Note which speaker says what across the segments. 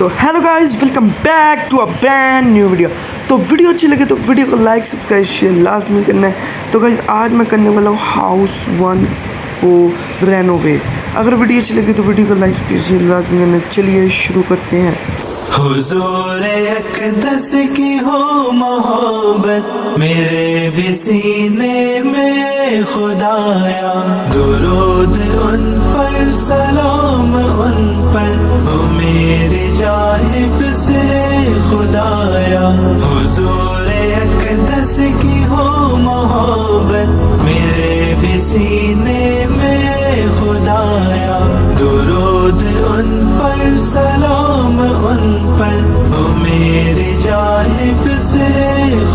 Speaker 1: تو hello guys, welcome back to a brand new video. تو video اچھی لگے تو ویڈیو کو لائک سبسکرائب شیئر لازمی کرنا ہے۔ تو گائز آج میں کرنے والا ہوں ہاؤس 1 کو رینوویٹ۔ اگر ویڈیو اچھی لگے تو ویڈیو کو لائک شیئر لازمی کرنا ہے۔ چلیے شروع کرتے ہیں۔
Speaker 2: حضور اقدس کی ہو محبت میرے بھی سینے میں خدایا، درود ان پر سلام ان پر وہ میری جانب سے خدایا۔ حضور اقدس کی ہو محبت میرے بھی سینے میں خدایا، درود ان پر سلام ان پر وہ میری جانب سے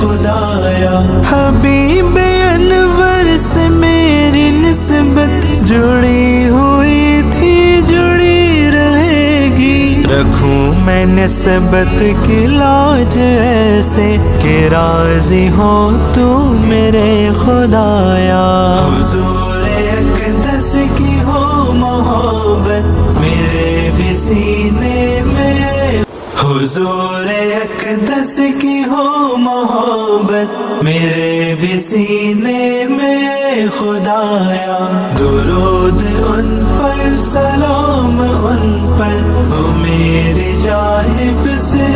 Speaker 2: خدایا۔ حبیب انور سے میری نسبت جڑی ہوئی تھی، جڑی رہے گی۔ رکھوں میں نسبت کی لاج ایسے کہ راضی ہو تو میرے خدایا۔ حضور اقدس کی ہو محبت میرے بھی سینے میں، حضور اقدس کی ہو محبت میرے بھی سینے میں خدایا، درود ان پر سلام ان پر وہ میری جانب سے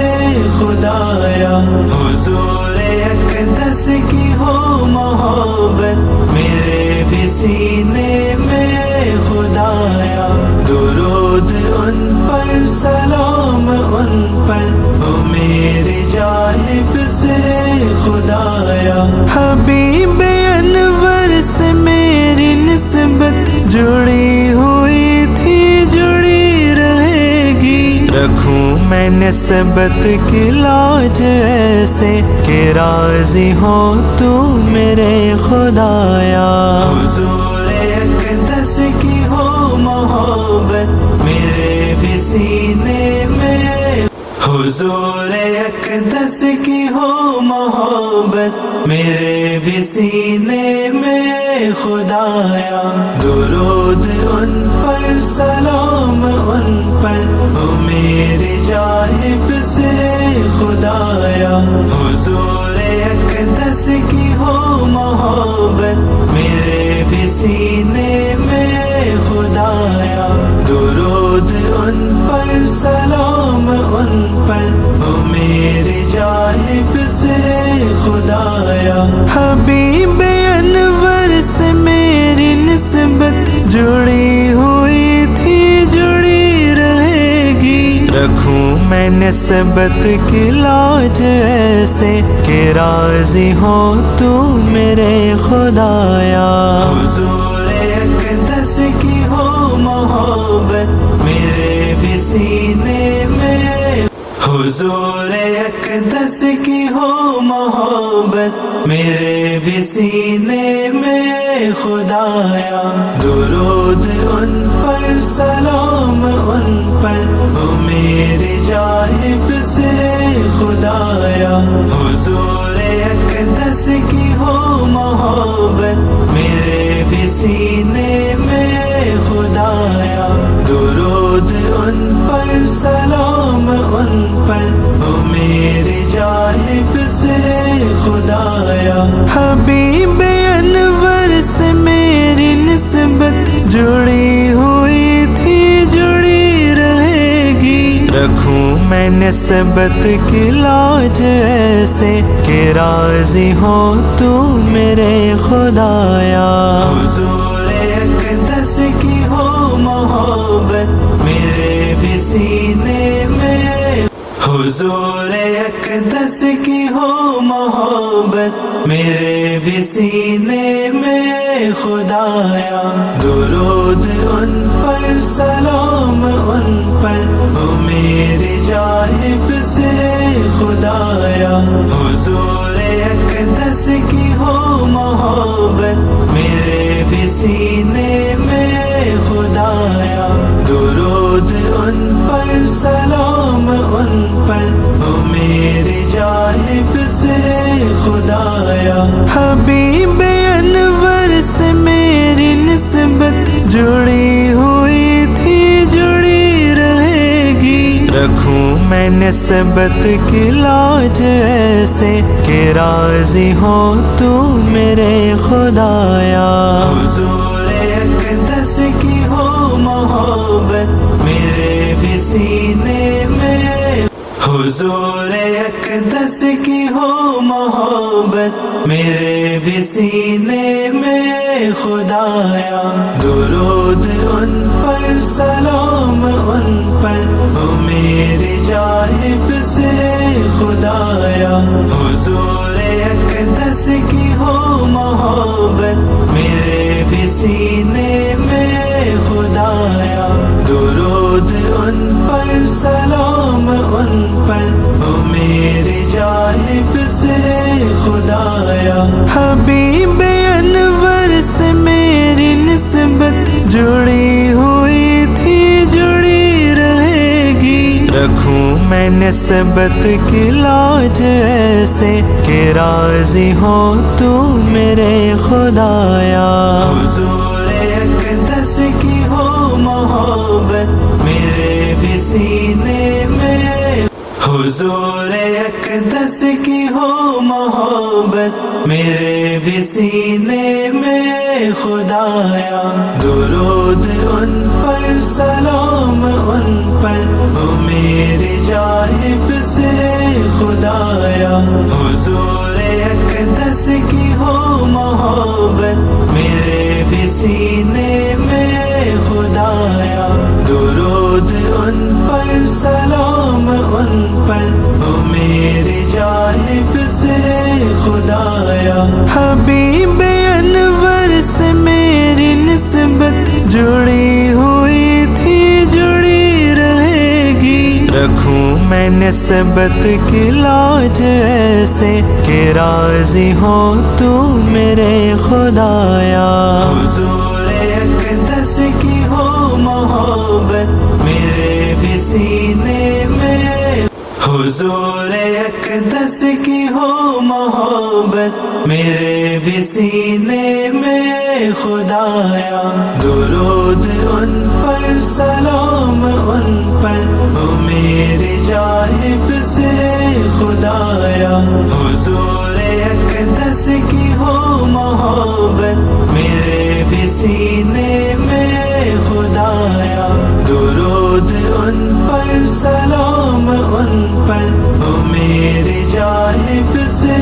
Speaker 2: خدایا۔ حضور اقدس کی ہو محبت میرے بھی سینے میں خدایا، درود ان پر سلام ان پر وہ میری جانب سے خدایا۔ حبیب انور سے میری نسبت جڑی ہوئی تھی، جڑی رہے گی۔ رکھوں میں نسبت کی لاج ایسے کہ راضی ہو تو میرے خدایا۔ حضور اقدس کی ہو محبت میرے بھی سینے میں، حضور اقدس کی ہو محبت میرے بھی سینے میں خدایا، درود ان پر سلام ان پر وہ میری جانب سے خدایا۔ حضور اقدس کی ہو محبت میرے بھی سینے میں خدایا، درود ان پر سلام ان پر وہ میری جانب سے خدایا۔ حبیب انور سے میری نسبت جڑی ہوئی تھی، جڑی رہے گی۔ رکھوں میں نسبت کی لاج ایسے کہ راضی ہو تو میرے خدایا۔ حضور اقدس کی ہو محبت میرے بھی سینے میں، حضور اقدس کی ہو محبت میرے بھی سینے میں خدایا، درود ان پر سلام ان پر وہ میری جانب سے خدایا۔ حضور اقدس کی ہو محبت میرے بھی سینے میں خدایا، درود ان پر سلام ان پر وہ میری جانب سے خدایا۔ حبیب انور سے میری نسبت جڑی ہوئی تھی، جڑی رہے گی۔ رکھوں میں نسبت کی لاج ایسے کہ راضی ہو تو میرے خدایا۔ حضور اقدس کی ہو محبت میرے بھی سینے میں، حضور اقدس کی ہو محبت میرے بھی سینے میں خدایا، درود ان پر سلام ان پر وہ میری جانب سے خدایا۔ حضور اقدس کی ہو محبت میرے بھی سینے میں خدایا، درود ان پر سلام ان پر وہ میری جانب سے خدایا۔ حبیب انور سے میری نسبت جڑی ہوئی تھی، جڑی رہے گی۔ رکھوں میں نسبت کی لاج ایسے کہ راضی ہو تو میرے خدایا حضور اقدس کی ہو محبت میرے بھی سینے میں حضور اقدس کی ہو محبت میرے بھی سینے میں خدایا درود ان پر سلام ان پر وہ میری جانب سے خدایا حضور اقدس کی ہو محبت میرے بھی سینے میں خدایا درود ان پر سلام ان پر وہ میری جانب سے خدایا حبیب انور سے میری نسبت جڑی ہوئی تھی جڑی رہے گی رکھوں میں نسبت کی لاج ایسے کہ راضی ہو تو میرے خدایا حضور اقدس کی ہو محبت میرے بھی سینے میں حضور اقدس کی ہو محبت میرے بھی سینے میں خدایا درود ان پر سلام ان پر وہ میری جانب سے خدایا حضور اقدس کی ہو محبت میرے بھی سینے میں خدایا درود ان پر سلام ان پر وہ میری جانب سے خدایا حبیب انور سے میری نسبت جڑی ہوئی تھی جڑی رہے گی رکھوں میں نسبت کی لاج ایسے کہ راضی ہو تو میرے خدایا حضور اقدس کی ہو محبت میرے بھی سینے میں حضور اقدس کی ہو محبت میرے بھی سینے میں خدایا درود ان پر سلام ان پر وہ میری جانب سے خدایا حضور اقدس کی ہو محبت میرے بھی سینے میں خدایا درود ان پر سلام ان پر وہ میری جانب سے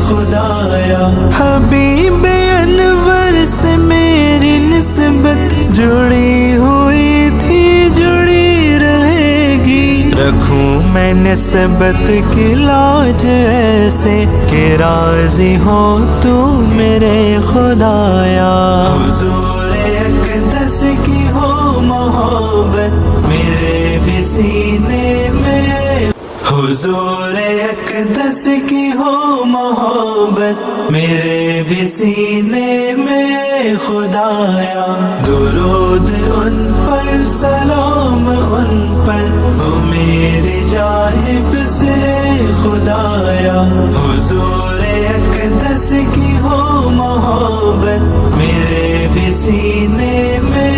Speaker 2: خدایا حبیب انور سے میری نسبت جڑی ہوئی تھی جڑی رہے گی رکھوں میں نسبت کی لاج ایسے کہ راضی ہو تو میرے خدایا حضور اقدس کی ہو محبت میرے بھی سینے میں حضور اقدس کی ہو محبت میرے بھی سینے میں خدایا درود ان پر سلام ان پر وہ میری جانب سے خدایا حضور اقدس کی ہو محبت میرے بھی سینے میں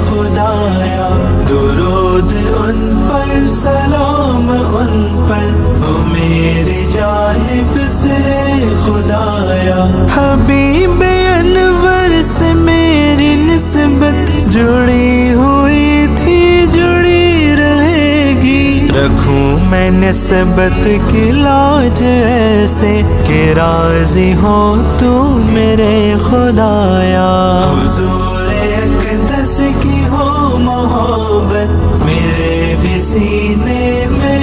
Speaker 2: خدایا درود ان پر سلام ان پر وہ میری جانب سے خدایا حبیب انور سے میری نسبت جڑی ہوئی تھی جڑی رہے گی رکھوں میں نسبت کی لاج ایسے کہ راضی ہو تو میرے خدایا حضور اقدس کی ہو محبت میرے بھی سینے میں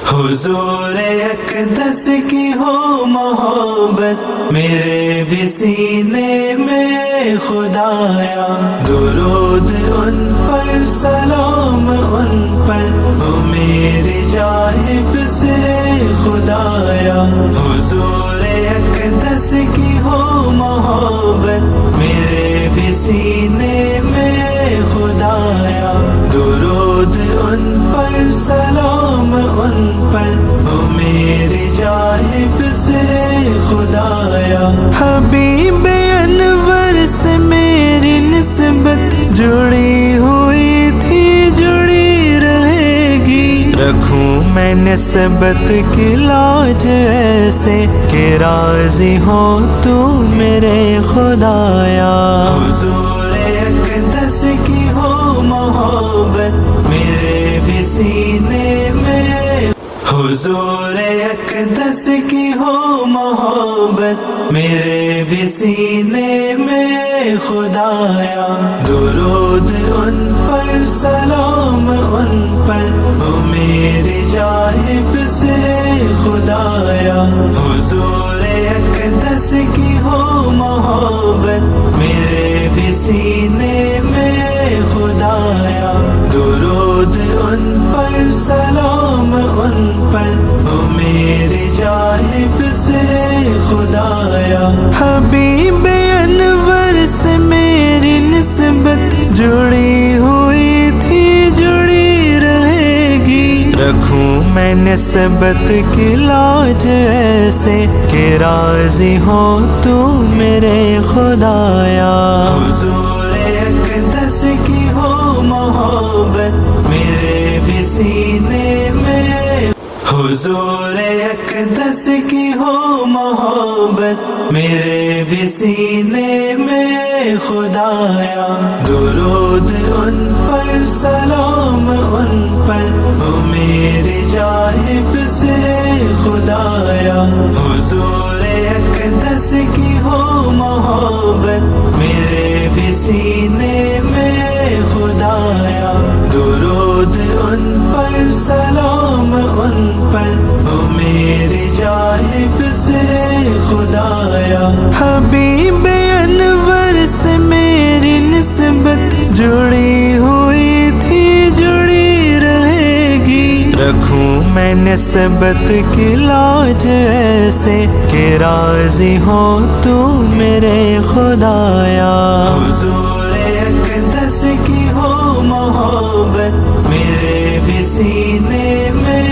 Speaker 2: حضور اقدس کی ہو محبت میرے بھی سینے میں خدایا درود ان پر سلام ان پر وہ میری جانب سے خدایا حضور اقدس کی ہو محبت میرے بھی سینے میں خدایا درود ان پر سلام ان پر وہ میری جانب سے خدایا حبیب انور سے میری نسبت جڑی ہوئی تھی جڑی رہے گی رکھوں میں نسبت کی لاج ایسے کہ راضی ہو تو میرے خدایا حضور اقدس کی ہو محبت میرے بھی سینے میں حضور اقدس کی ہو محبت میرے بھی سینے میں خدایا درود ان پر سلام ان پر وہ میری جانب سے خدایا حضور اقدس کی ہو محبت میرے بھی سینے میں خدایا درود ان پر سلام ان پر وہ میری جانب سے خدایا حبیب انور سے میری نسبت جڑی ہوئی تھی جڑی رہے گی رکھوں میں نسبت کی لاج ایسے کہ راضی ہو تو میرے خدایا حضور اقدس کی ہو محبت میرے بھی سینے میں حضور اقدس کی ہو محبت میرے بھی سینے میں خدایا درود ان پر سلام ان پر وہ میری جانب سے خدایا حضور اقدس کی ہو محبت میرے بھی سینے میں خدایا درود ان پر سلام ان پر وہ میری جانب سے خدایا حبیب انور سے میری نسبت جڑی ہوئی تھی جڑی رہے گی رکھوں میں نسبت کی لاج ایسے کہ راضی ہو تو میرے خدایا حضور اقدس کی ہو محبت میرے بھی سینے میں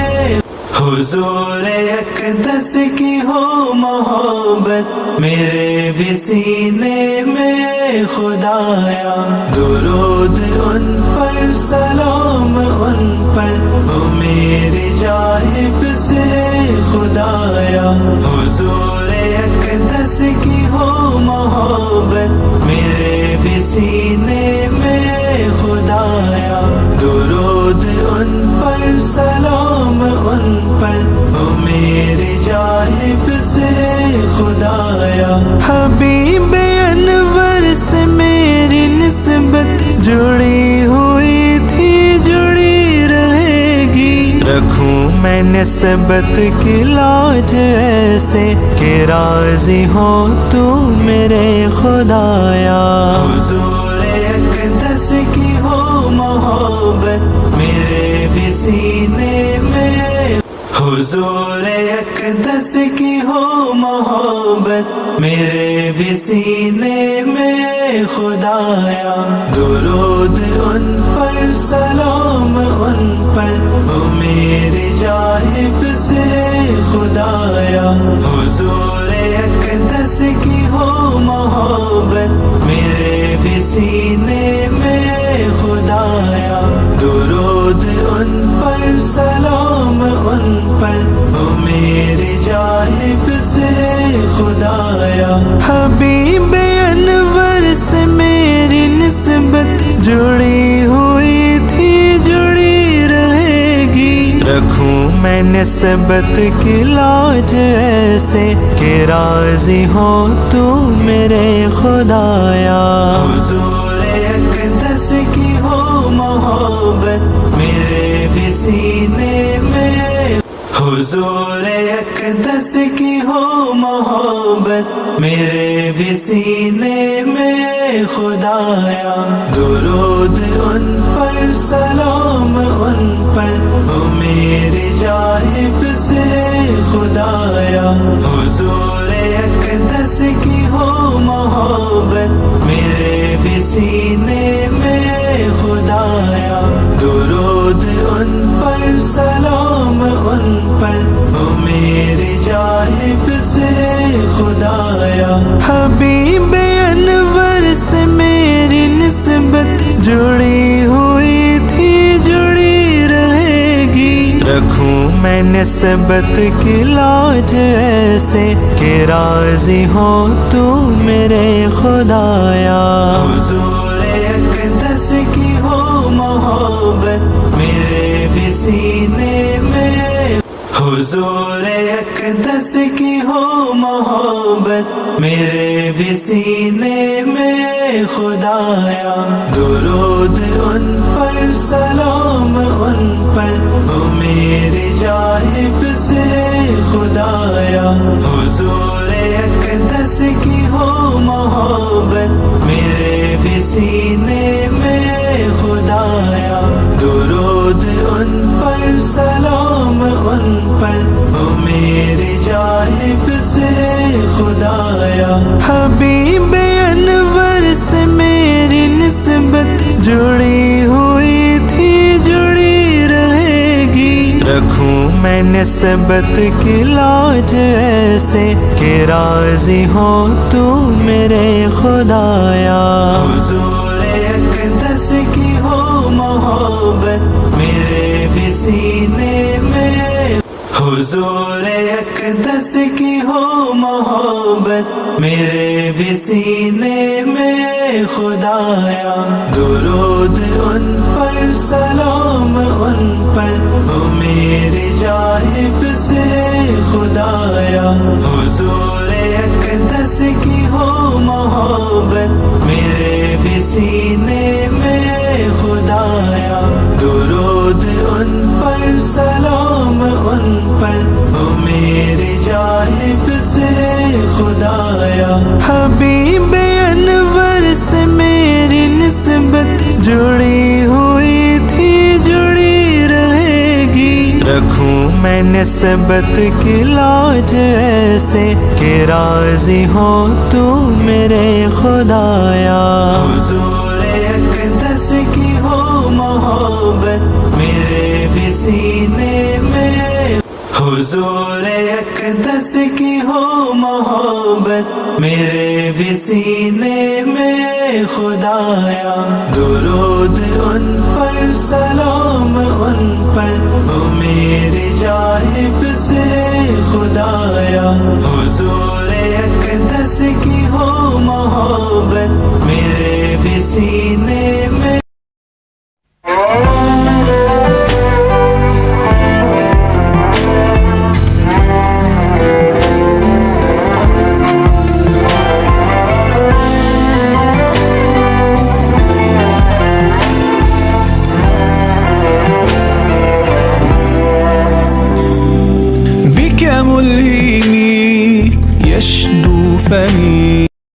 Speaker 2: حضور اقدس کی ہو محبت میرے بھی سینے میں خدایا درود ان پر سلام ان پر وہ میری جانب سے خدایا حضور اقدس کی ہو محبت میرے بھی سینے میں خدایا درود ان پر سلام ان پر وہ میری جانب سے خدایا حبیب انور سے میری نسبت جڑی ہوئی تھی جڑی رہے گی رکھوں میں نسبت کی لاج ایسے کہ راضی ہو تو میرے خدایا حضور اقدس کی ہو محبت میرے بھی سینے میں حضور اقدس کی ہو محبت میرے بھی سینے میں خدایا درود ان پر سلام ان پر وہ میری جانب سے خدایا حضور اقدس کی ہو محبت میرے بھی سینے میں خدایا درود ان پر سلام ان پر وہ میری جانب سے خدایا حبیب انور سے میری نسبت جڑی ہوئی تھی جڑی رہے گی رکھوں میں نسبت کی لاج ایسے کہ راضی ہو تو میرے خدایا حضور اقدس کی ہو محبت میرے بھی سینے میں حضور اقدس کی ہو محبت میرے بھی سینے میں خدایا درود ان پر سلام ان پر وہ میری جانب سے خدایا حضور اقدس کی ہو محبت میرے بھی سینے میں خدایا درود ان پر سلام ان پر وہ میری جانب سے خدایا حبیب انور سے میری نسبت جڑی ہوئی تھی جڑی رہے گی رکھوں میں نسبت کی لاج ایسے کہ راضی ہو تو میرے خدایا حضور اقدس کی ہو محبت میرے بھی سینے میں حضور اقدس کی ہو محبت میرے بھی سینے میں خدایا درود ان پر سلام ان پر وہ میری جانب سے خدایا حضور اقدس کی ہو محبت میرے بھی سینے میں خدایا درود ان پر سلام ان پر وہ میری جانب سے خدایا حبیب انور سے میری نسبت جڑی ہوئی تھی جڑی رہے گی رکھوں میں نسبت کی لاج ایسے کہ راضی ہو تو میرے خدایا حضور اقدس کی ہو محبت میرے بھی سینے میں حضور اقدس کی ہو محبت میرے بھی سینے میں خدایا درود ان پر سلام ان پر وہ میری جانب سے خدایا حضور اقدس کی ہو محبت میرے بھی سینے میں خدایا درود ان پر سلام ان پر وہ میری جانب سے خدایا حبیب انور سے میری نسبت جڑی ہوئی تھی جڑی رہے گی رکھوں میں نسبت کی لاج ایسے کہ راضی ہو تو میرے خدایا حضور اقدس کی ہو محبت میرے بھی سینے میں حضور اقدس کی ہو محبت میرے بھی سینے میں خدایا درود ان پر سلام ان پر وہ میری جانب سے خدایا حضور اقدس کی ہو محبت میرے بھی سینے میں
Speaker 3: بك ملهمي يشدو فمي